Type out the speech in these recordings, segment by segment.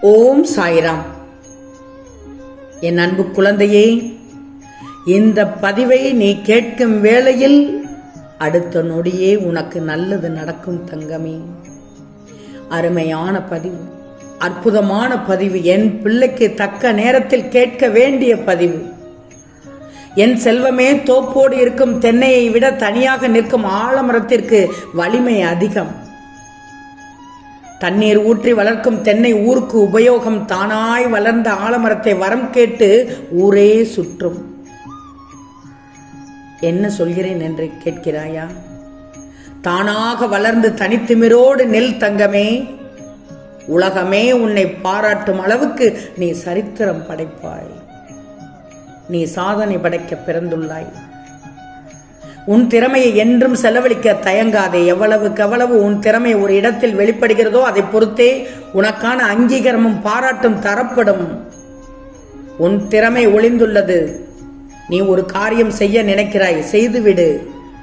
ஓம் சாய்ராம். என் அன்பு குழந்தையே, இந்த பதிவை நீ கேட்கும் வேளையில் அடுத்த நொடியே உனக்கு நல்லது நடக்கும் தங்கமே. அருமையான பதிவு, அற்புதமான பதிவு, என் பிள்ளைக்கு தக்க நேரத்தில் கேட்க வேண்டிய பதிவு. என் செல்வமே, தோப்போடு இருக்கும் தென்னையை விட தனியாக நிற்கும் ஆலமரத்திற்கு வலிமை அதிகம். தண்ணீர் ஊற்றி வளர்க்கும் தென்னை ஊருக்கு உபயோகம். தானாய் வளர்ந்த ஆலமரத்தை வரம் கேட்டு ஊரே சுற்றும். என்ன சொல்கிறேன் என்று கேட்கிறாயா? தானாக வளர்ந்து தனித்திமிரோடு நெல் தங்கமே. உலகமே உன்னை பாராட்டும் அளவுக்கு நீ சரித்திரம் படைப்பாய். நீ சாதனை படைக்க பிறந்துள்ளாய். உன் திறமையை என்றும் செலவழிக்க தயங்காதே. எவ்வளவு உன் திறமை ஒரு இடத்தில் வெளிப்படுகிறதோ அதை பொறுத்தே உனக்கான அங்கீகாரமும் பாராட்டும் தரப்படும். உன் திறமை ஒளிந்துள்ளது. நீ ஒரு காரியம் செய்ய நினைக்கிறாய், செய்துவிடு.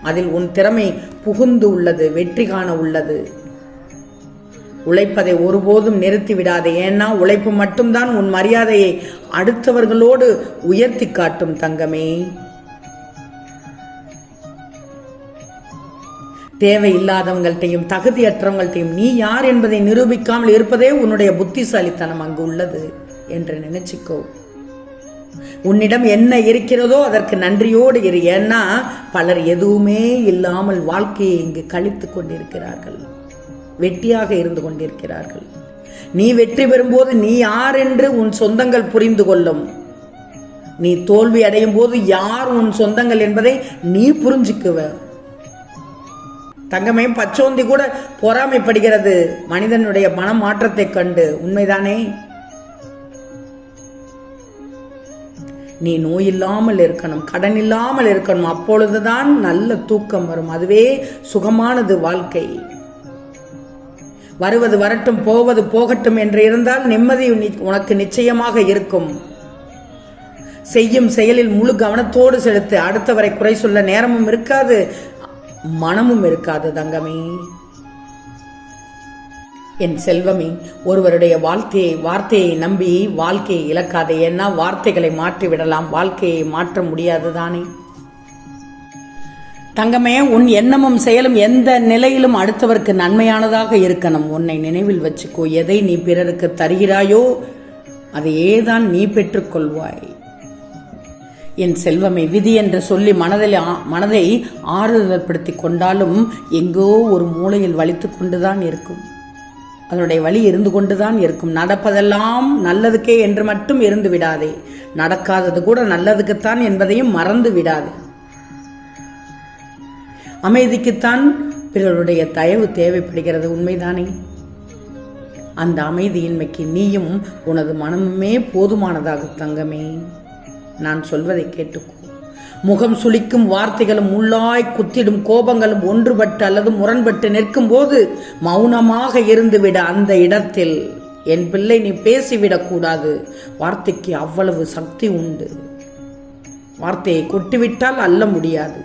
அதில் உன் திறமை புகுந்து உள்ளது, வெற்றி காண உள்ளது. உழைப்பதை ஒருபோதும் நிறுத்தி விடாதே. ஏன்னா உழைப்பு மட்டும்தான் உன் மரியாதையை அடுத்தவர்களோடு உயர்த்தி காட்டும் தங்கமே. தேவையில்லாதவங்கள்ட்டையும் தகுதியற்றவங்கள்ட்டையும் நீ யார் என்பதை நிரூபிக்காமல் இருப்பதே உன்னுடைய புத்திசாலித்தனம் அங்கு உள்ளது என்று நினைச்சுக்கோ. உன்னிடம் என்ன இருக்கிறதோ அதற்கு நன்றியோடு இரு. ஏன்னா பலர் எதுவுமே இல்லாமல் வாழ்க்கையை இங்கு கழித்து கொண்டிருக்கிறார்கள், வெட்டியாக இருந்து கொண்டிருக்கிறார்கள். நீ வெற்றி பெறும்போது நீ யார் என்று உன் சொந்தங்கள் புரிந்து கொள்ளும். நீ தோல்வி அடையும் போது யார் உன் சொந்தங்கள் என்பதை நீ புரிஞ்சுக்குவ. தங்கமே, பச்சோந்தி கூட பொறாமைப்படுகிறது மனிதனுடைய மனமாற்றத்தை கண்டு. உண்மைதானே? நீ நோய் இல்லாமல் இருக்கணும், கடன் இல்லாமல் இருக்கணும். அப்பொழுதுதான் நல்ல தூக்கம் வரும். அதுவே சுகமானது வாழ்க்கை. வருவது வரட்டும், போவது போகட்டும் என்று இருந்தால் நிம்மதி உனக்கு நிச்சயமாக இருக்கும். செய்யும் செயலில் முழு கவனத்தோடு செலுத்து. அடுத்தவரை குறை சொல்ல நேரமும் இருக்காது, மனமும் இருக்காது தங்கமே. என் செல்வமே, ஒருவருடைய வார்த்தையை நம்பி வாழ்க்கையை இழக்காதே. ஏன்னா வார்த்தைகளை மாற்றி விடலாம், வாழ்க்கையை மாற்ற முடியாது தானே தங்கமே. உன் எண்ணமும் செயலும் எந்த நிலையிலும் அடுத்தவருக்கு நன்மையானதாக இருக்கணும். உன்னை நினைவில் வச்சுக்கோ. எதை நீ பிறருக்கு தருகிறாயோ அதையே தான் நீ பெற்றுக்கொள்வாய். என் செல்வமே, விதி என்று சொல்லி மனதை ஆறுதல்படுத்தி கொண்டாலும் எங்கோ ஒரு மூலையில் வலித்து கொண்டுதான் இருக்கும். அதனுடைய வலி இருந்து கொண்டுதான் இருக்கும். நடப்பதெல்லாம் நல்லதுக்கே என்று மட்டும் இருந்து விடாதே. நடக்காதது கூட நல்லதுக்குத்தான் என்பதையும் மறந்து விடாதே. அமைதிக்குத்தான் பிறருடைய தயவு தேவைப்படுகிறது. உண்மைதானே? அந்த அமைதியின்மைக்கு நீயும் உனது மனமுமே போதுமானதாக தங்கமே. நான் சொல்வதை கேட்டுக்கோ. முகம் சுளிக்கும் வார்த்தைகளும் முள்ளாய் குத்திடும் கோபங்களும் ஒன்றுபட்டு அல்லது முரண்பட்டு நிற்கும் போது மௌனமாக இருந்துவிட. அந்த இடத்தில் என் பிள்ளை, நீ பேசிவிடக்கூடாது. வார்த்தைக்கு அவ்வளவு சக்தி உண்டு. வார்த்தையை கொட்டிவிட்டால் அள்ள முடியாது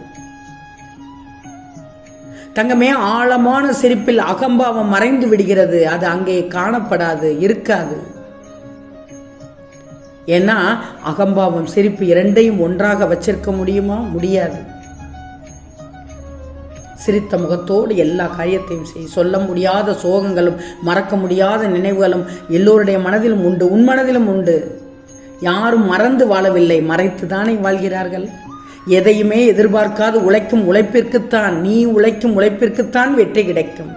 தங்கமே. ஆழமான சிரிப்பில் அகம்பாவம் மறைந்து விடுகிறது. அது அங்கே காணப்படாது, இருக்காது. ஏன்னா அகம்பாவம் சிரிப்பு இரண்டையும் ஒன்றாக வச்சிருக்க முடியுமா? முடியாது. சிரித்த முகத்தோடு எல்லா காரியத்தையும் சொல்ல முடியாத சோகங்களும் மறக்க முடியாத நினைவுகளும் எல்லோருடைய மனதிலும் உண்டு, உன் மனதிலும் உண்டு. யாரும் மறந்து வாழவில்லை, மறைத்துதானே வாழ்கிறார்கள். எதையுமே எதிர்பார்க்காது உழைக்கும் உழைப்பிற்குத்தான், நீ உழைக்கும் உழைப்பிற்குத்தான் வெற்றி கிடைக்கும்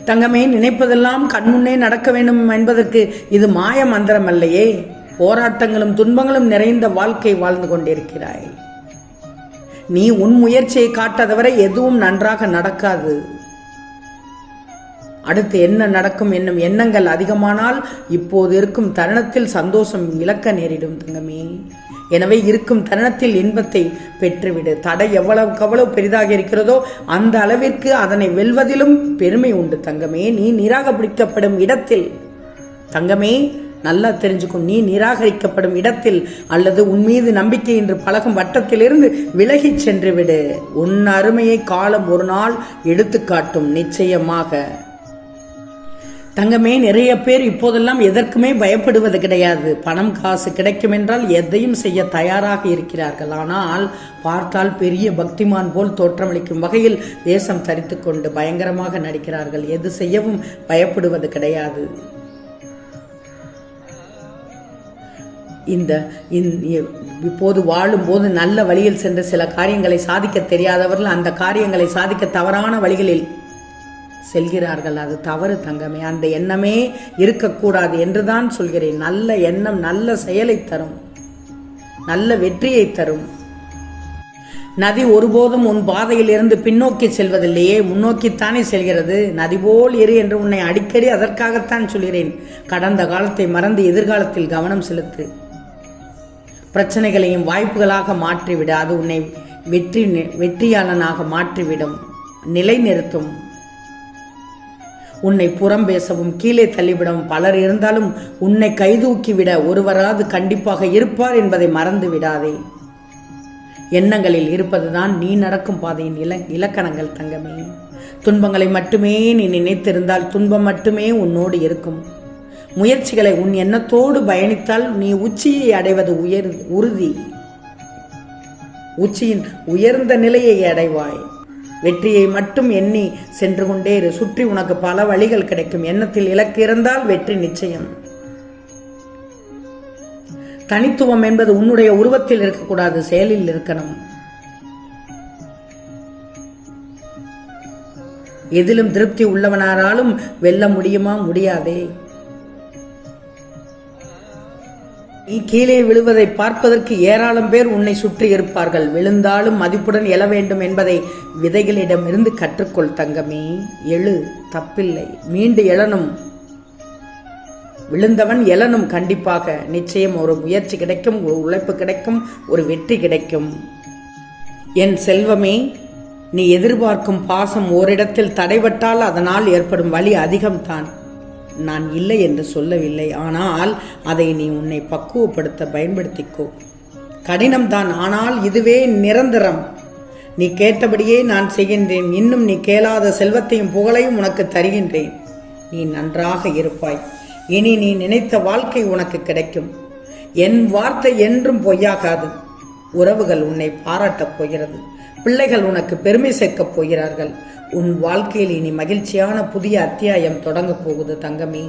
தங்கமே. நினைப்பதெல்லாம் கண்முன்னே நடக்க வேண்டும் என்பதற்கு இது மாய மந்திரம் அல்லையே. போராட்டங்களும் துன்பங்களும் நிறைந்த வாழ்க்கை வாழ்ந்து கொண்டிருக்கிறாய். நீ உன் முயற்சியை காட்டாதவரை எதுவும் நன்றாக நடக்காது. அடுத்து என்ன நடக்கும் என்னும் எண்ணங்கள் அதிகமானால் இப்போது இருக்கும் தருணத்தில் சந்தோஷம் இழக்க நேரிடும் தங்கமே. எனவே இருக்கும் தருணத்தில் இன்பத்தை பெற்றுவிடு. தடை எவ்வளவு பெரிதாக இருக்கிறதோ அந்த அளவிற்கு அதனை வெல்வதிலும் பெருமை உண்டு தங்கமே. நீ நிராகரிக்கப்படும் இடத்தில் தங்கமே, நல்லா தெரிஞ்சுக்கும், நீ நிராகரிக்கப்படும் இடத்தில் அல்லது உன் மீது நம்பிக்கை என்று பழகும் வட்டத்திலிருந்து விலகி சென்று விடு. உன் அருமையை காலம் ஒரு நாள் எடுத்து காட்டும் நிச்சயமாக. தங்கமே, நிறைய பேர் இப்போதெல்லாம் எதற்குமே பயப்படுவது கிடையாது. பணம் காசு கிடைக்கும் என்றால் எதையும் செய்ய தயாராக இருக்கிறார்கள். ஆனால் பார்த்தால் பெரிய பக்திமான் போல் தோற்றமளிக்கும் வகையில் வேஷம் தரித்து கொண்டு பயங்கரமாக நடிக்கிறார்கள். எது செய்யவும் பயப்படுவது கிடையாது. இப்போது வாழும்போது நல்ல வழியில் சென்று சில காரியங்களை சாதிக்க தெரியாதவர்கள் அந்த காரியங்களை சாதிக்க தவறான வழிகளில் செல்கிறார்கள். அது தவறு தங்கமே. அந்த எண்ணமே இருக்கக்கூடாது என்றுதான் சொல்கிறேன். நல்ல எண்ணம் நல்ல செயலை தரும், நல்ல வெற்றியை தரும். நதி ஒருபோதும் உன் பாதையில் இருந்து பின்னோக்கி செல்வதில்லையே, முன்னோக்கித்தானே செல்கிறது. நதி போல் இரு என்று உன்னை அடிக்கடி அதற்காகத்தான் சொல்கிறேன். கடந்த காலத்தை மறந்து எதிர்காலத்தில் கவனம் செலுத்து. பிரச்சனைகளையும் வாய்ப்புகளாக மாற்றிவிட. அது உன்னை வெற்றியாளனாக மாற்றிவிடும், நிலைநிறுத்தும். உன்னை புறம் பேசவும் கீழே தள்ளிவிடவும் பலர் இருந்தாலும் உன்னை கைதூக்கிவிட ஒருவராது கண்டிப்பாக இருப்பார் என்பதை மறந்து விடாதே. எண்ணங்களில் இருப்பதுதான் நீ நடக்கும் பாதையின் இலக்கணங்கள் தங்கமே. துன்பங்களை மட்டுமே நீ நினைத்திருந்தால் துன்பம் மட்டுமே உன்னோடு இருக்கும். முயற்சிகளை உன் எண்ணத்தோடு பயணித்தால் நீ உச்சியை அடைவது உறுதி. உச்சியின் உயர்ந்த நிலையை அடைவாய். வெற்றியை மட்டும் எண்ணி சென்று கொண்டே இரு. சுற்றி உனக்கு பல வழிகள் கிடைக்கும். எண்ணத்தில் இலக்கு இருந்தால் வெற்றி நிச்சயம். தனித்துவம் என்பது உன்னுடைய உருவத்தில் இருக்கக்கூடாது, செயலில் இருக்கணும். எதிலும் திருப்தி உள்ளவனாராலும் வெல்ல முடியுமா? முடியாதே. நீ கீழே விழுவதை பார்ப்பதற்கு ஏராளம் பேர் உன்னை சுற்றி இருப்பார்கள். விழுந்தாலும் மதிப்புடன் எழ வேண்டும் என்பதை விதைகளிடமிருந்து கற்றுக்கொள் தங்கமே. எழு, தப்பில்லை. மீண்டு எழணும். விழுந்தவன் எழணும். கண்டிப்பாக நிச்சயம் ஒரு முயற்சி கிடைக்கும், ஒரு உழைப்பு கிடைக்கும், ஒரு வெற்றி கிடைக்கும். என் செல்வமே, நீ எதிர்பார்க்கும் பாசம் ஓரிடத்தில் தடைபட்டால் அதனால் ஏற்படும் வலி அதிகம்தான். நான் இல்லை என்று சொல்லவில்லை. ஆனால் அதை நீ உன்னை பக்குவப்படுத்த பயன்படுத்திக்கோ. கடினம்தான், ஆனால் இதுவே நிரந்தரம். நீ கேட்டபடியே நான் செய்கின்றேன். இன்னும் நீ கேளாத செல்வத்தையும் புகழையும் உனக்கு தருகின்றேன். நீ நன்றாக இருப்பாய். இனி நீ நினைத்த வாழ்க்கை உனக்கு கிடைக்கும். என் வார்த்தை என்றும் பொய்யாகாது. உறவுகள் உன்னை பாராட்டப் போகிறது. பிள்ளைகள் உனக்கு பெருமை சேர்க்கப் போகிறார்கள். உன் வாழ்க்கையில் இனி மகிழ்ச்சியான புதிய அத்தியாயம் தொடங்கப் போகுது தங்கமே.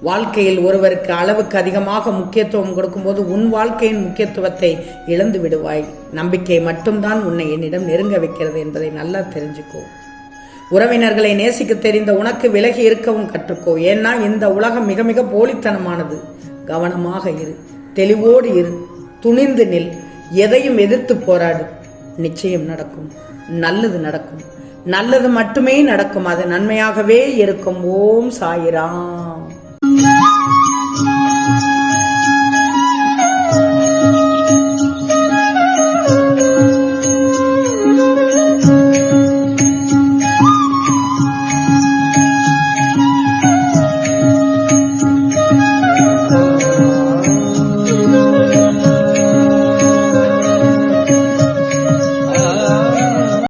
வாழ்க்கையில் ஒருவருக்கு அளவுக்கு அதிகமாக முக்கியத்துவம் கொடுக்கும்போது உன் வாழ்க்கையின் முக்கியத்துவத்தை இழந்து விடுவாய். நம்பிக்கை மட்டும்தான் உன்னை என்னிடம் நெருங்க வைக்கிறது என்பதை நல்லா தெரிஞ்சுக்கோ. உறவினர்களை நேசிக்க தெரிந்த உனக்கு விலகி இருக்கவும் கற்றுக்கோ. ஏன்னா இந்த உலகம் மிக மிக போலித்தனமானது. கவனமாக இரு, தெளிவோடு இரு, துணிந்து நில், எதையும் எதிர்த்து போராடு. நிச்சயம் நடக்கும், நல்லது நடக்கும். நல்லது மட்டுமே நடக்கும். அது நன்மையாகவே இருக்கும். ஓம் சாயிராம்.